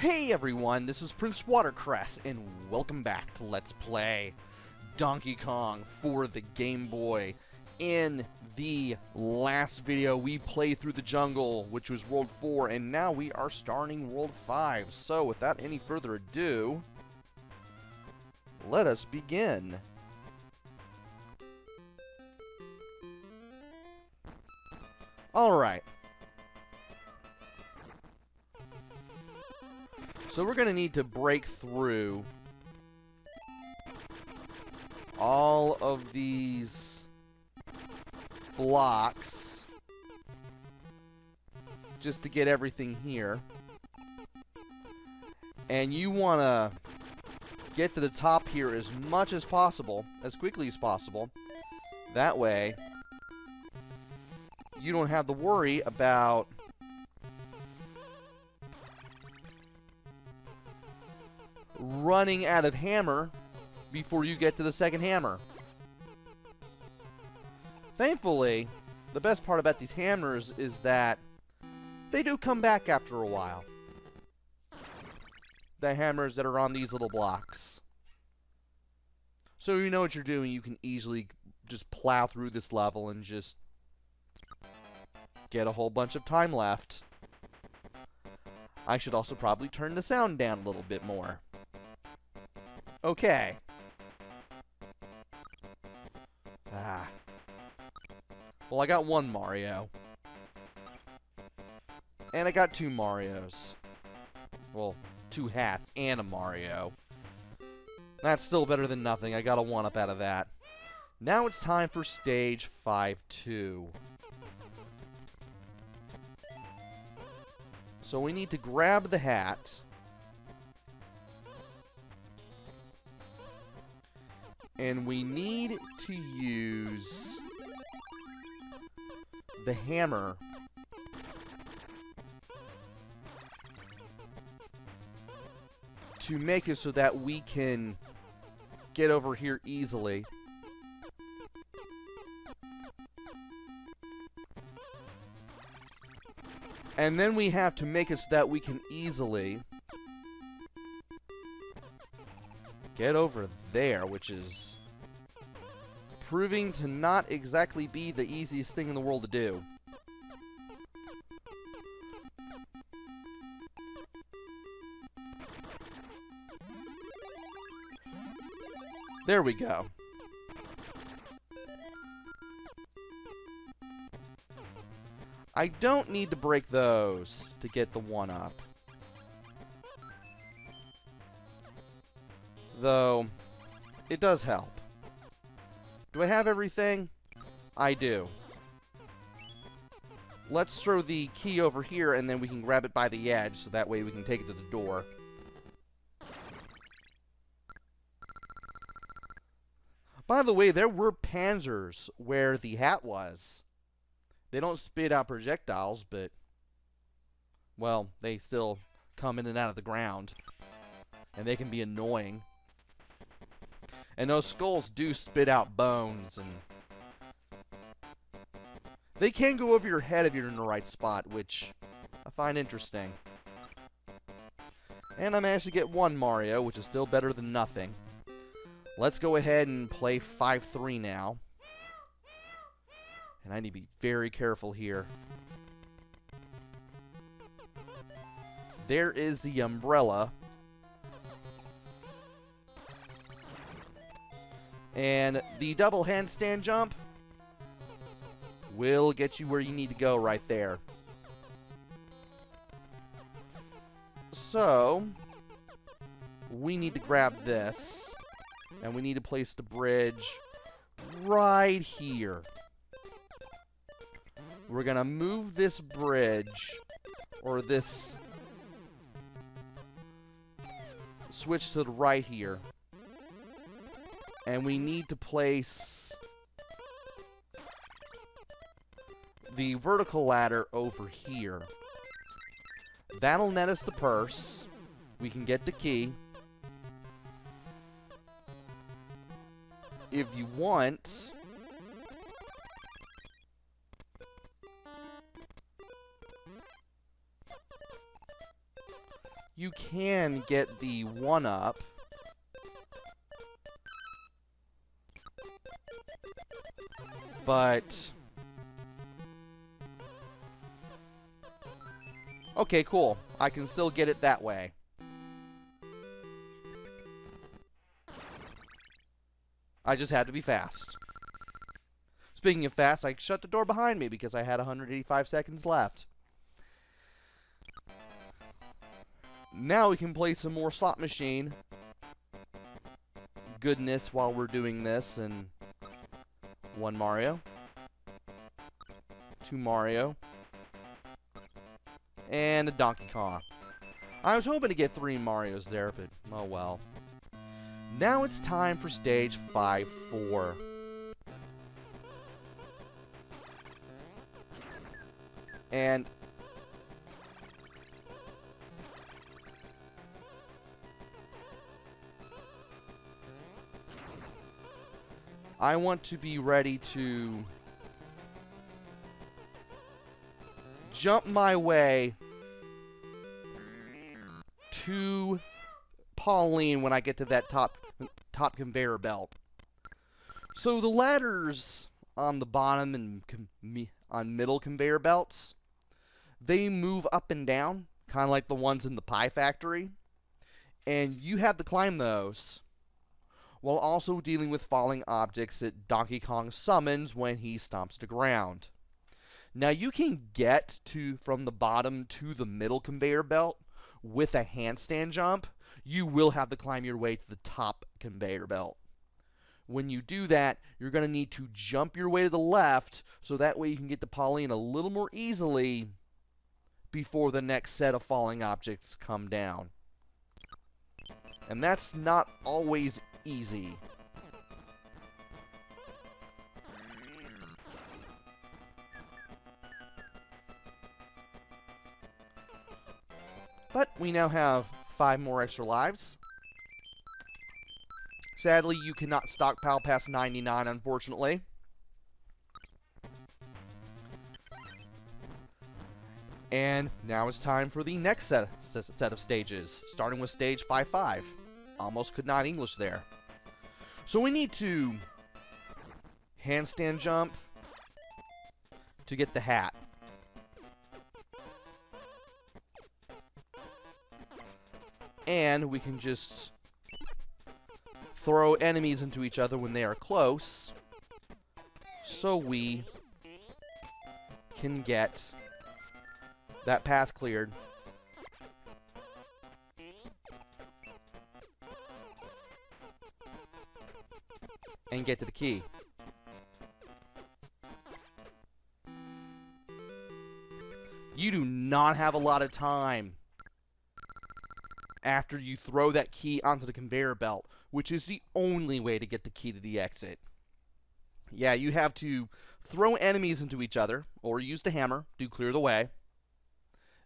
Hey everyone, this is PrinceWatercress, and welcome back to Let's Play Donkey Kong for the Game Boy. In the last video, we played through the jungle, which was World 4, and now we are starting World 5. So, without any further ado, let us begin. Alright. So we're going to need to break through all of these blocks just to get everything here. And you want to get to the top here as much as possible, as quickly as possible. That way, you don't have to worry about running out of hammer before you get to the second hammer. Thankfully, the best part about these hammers is that they do come back after a while. The hammers that are on these little blocks. So you know what you're doing, you can easily just plow through this level and just get a whole bunch of time left. I should also probably turn the sound down a little bit more. Okay. Well, I got one Mario. And I got two Marios. Well, two hats and a Mario. That's still better than nothing. I got a 1-up out of that. Now it's time for stage 5-2. So we need to grab the hat. And we need to use the hammer to make it so that we can get over here easily. And then we have to make it so that we can easily get over there, which is proving to not exactly be the easiest thing in the world to do. There we go. I don't need to break those to get the 1-up. Though, it does help. Do I have everything? I do. Let's throw the key over here, and then we can grab it by the edge, so that way we can take it to the door. By the way, there were panzers where the hat was. They don't spit out projectiles, but, well, they still come in and out of the ground. And they can be annoying. And those skulls do spit out bones, and they can go over your head if you're in the right spot, which I find interesting. And I managed to get one Mario, which is still better than nothing. Let's go ahead and play 5-3 now. And I need to be very careful here. There is the umbrella. And the double handstand jump will get you where you need to go right there. So, we need to grab this. And we need to place the bridge right here. We're going to move this bridge, or this switch to the right here. And we need to place the vertical ladder over here. That'll net us the purse. We can get the key. If you want, you can get the 1-up. But... okay, cool. I can still get it that way. I just had to be fast. Speaking of fast, I shut the door behind me because I had 185 seconds left. Now we can play some more slot machine goodness while we're doing this. And 1 Mario, 2 Mario, and a Donkey Kong. I was hoping to get 3 Marios there, but oh well. Now it's time for stage 5-4. And I want to be ready to jump my way to Pauline when I get to that top conveyor belt. So the ladders on the bottom and on middle conveyor belts, they move up and down, kind of like the ones in the pie factory, and you have to climb those while also dealing with falling objects that Donkey Kong summons when he stomps the ground. Now you can get from the bottom to the middle conveyor belt with a handstand jump. You will have to climb your way to the top conveyor belt. When you do that, you're going to need to jump your way to the left so that way you can get to Pauline a little more easily before the next set of falling objects come down. And that's not always easy. But we now have 5 more extra lives. Sadly, you cannot stockpile past 99, unfortunately. And now it's time for the next set of stages, starting with stage 5-5. Almost could not English there. So we need to handstand jump to get the hat. And we can just throw enemies into each other when they are close, so we can get that path cleared. And get to the key. You do not have a lot of time after you throw that key onto the conveyor belt, which is the only way to get the key to the exit. Yeah, you have to throw enemies into each other, or use the hammer to clear the way.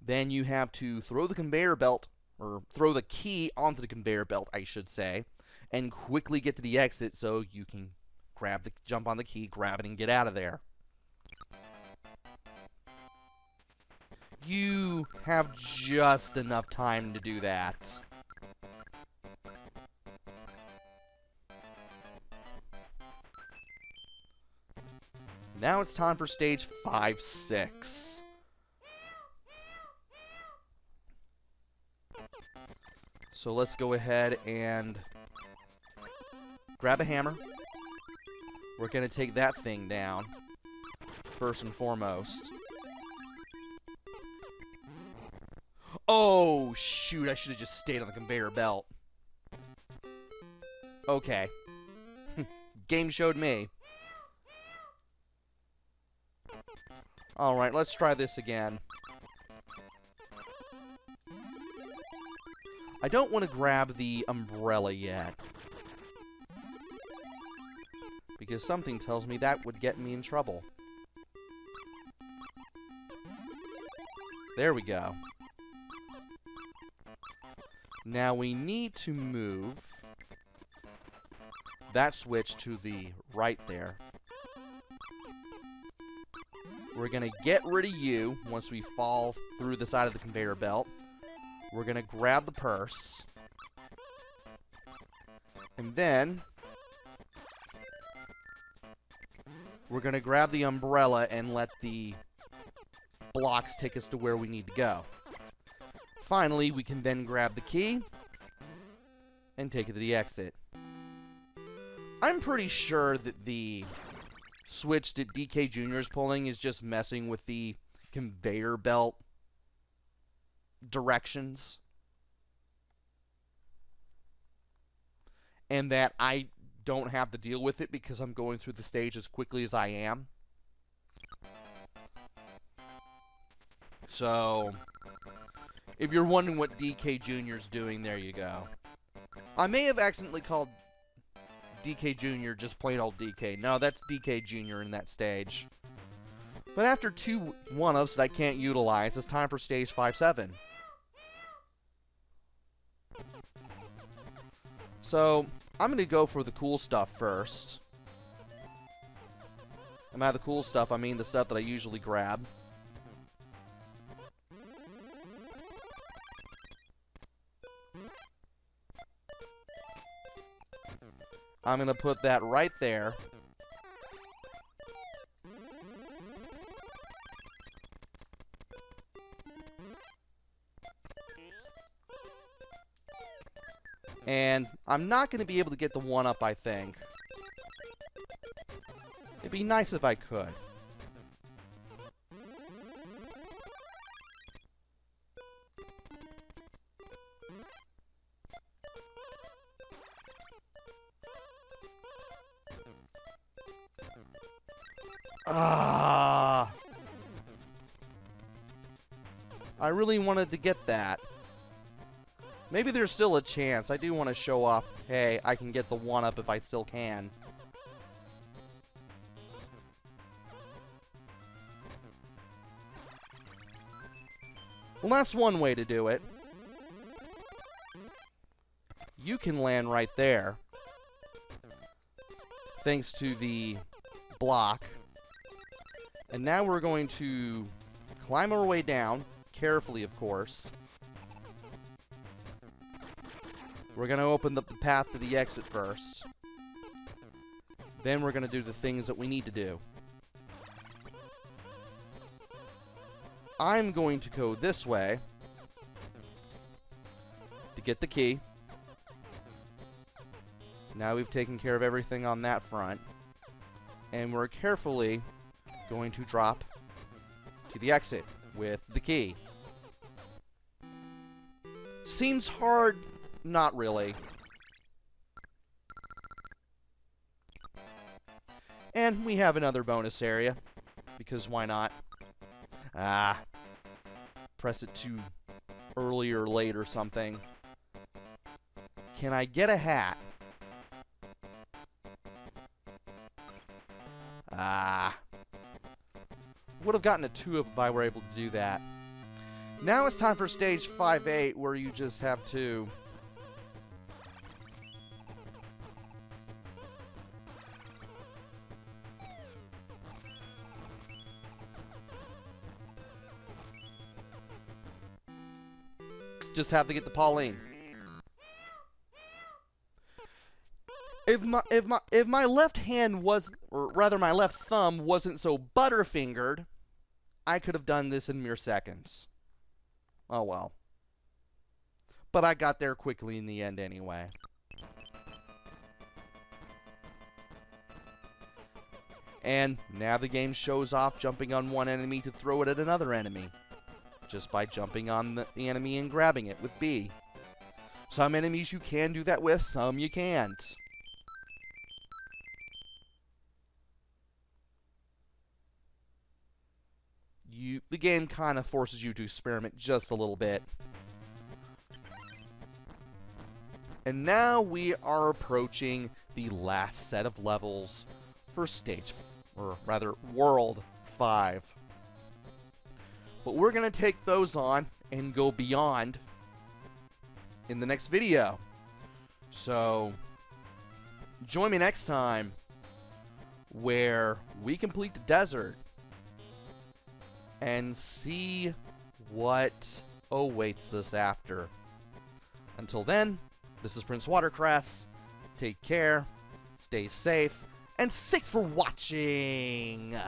Then you have to throw the conveyor belt, or throw the key onto the conveyor belt, I should say, and quickly get to the exit so you can jump on the key, grab it, and get out of there. You have just enough time to do that. Now it's time for stage 5-6. So let's go ahead and grab a hammer. We're going to take that thing down, first and foremost. Oh, shoot, I should have just stayed on the conveyor belt. Okay. Game showed me. Alright, let's try this again. I don't want to grab the umbrella yet, because something tells me that would get me in trouble. There we go. Now we need to move that switch to the right there. We're going to get rid of you once we fall through the side of the conveyor belt. we're going to grab the purse. And then we're going to grab the umbrella and let the blocks take us to where we need to go. Finally, we can then grab the key and take it to the exit. I'm pretty sure that the switch that DK Jr. is pulling is just messing with the conveyor belt directions. And that I don't have to deal with it because I'm going through the stage as quickly as I am. So, if you're wondering what DK Jr. is doing, there you go. I may have accidentally called DK Jr. just plain old DK. No, that's DK Jr. in that stage. But after 2 1-ups that I can't utilize, it's time for stage 5-7. So, I'm going to go for the cool stuff first. And by the cool stuff, I mean the stuff that I usually grab. I'm going to put that right there. And I'm not going to be able to get the 1-up, I think. It'd be nice if I could. I really wanted to get that. Maybe there's still a chance. I do want to show off, hey, I can get the 1-up if I still can. Well, that's one way to do it. You can land right there, thanks to the block. And now we're going to climb our way down, carefully, of course. We're going to open up the path to the exit first. Then we're going to do the things that we need to do. I'm going to go this way to get the key. Now we've taken care of everything on that front. And we're carefully going to drop to the exit with the key. Seems hard, not really. And we have another bonus area, because why not? Press it too early or late or something. Can I get a hat? Would have gotten a 2-up if I were able to do that. Now it's time for stage 5-8, where you just have to get the Pauline. If my left hand was, or rather my left thumb wasn't so butterfingered, I could have done this in mere seconds. Oh well. But I got there quickly in the end anyway. And now the game shows off jumping on one enemy to throw it at another enemy, just by jumping on the enemy and grabbing it with B. Some enemies you can do that with, some you can't. The game kind of forces you to experiment just a little bit. And now we are approaching the last set of levels for stage, or rather, World 5. But we're going to take those on and go beyond in the next video. So, join me next time where we complete the desert and see what awaits us after. Until then, this is PrinceWatercress. Take care, stay safe, and thanks for watching!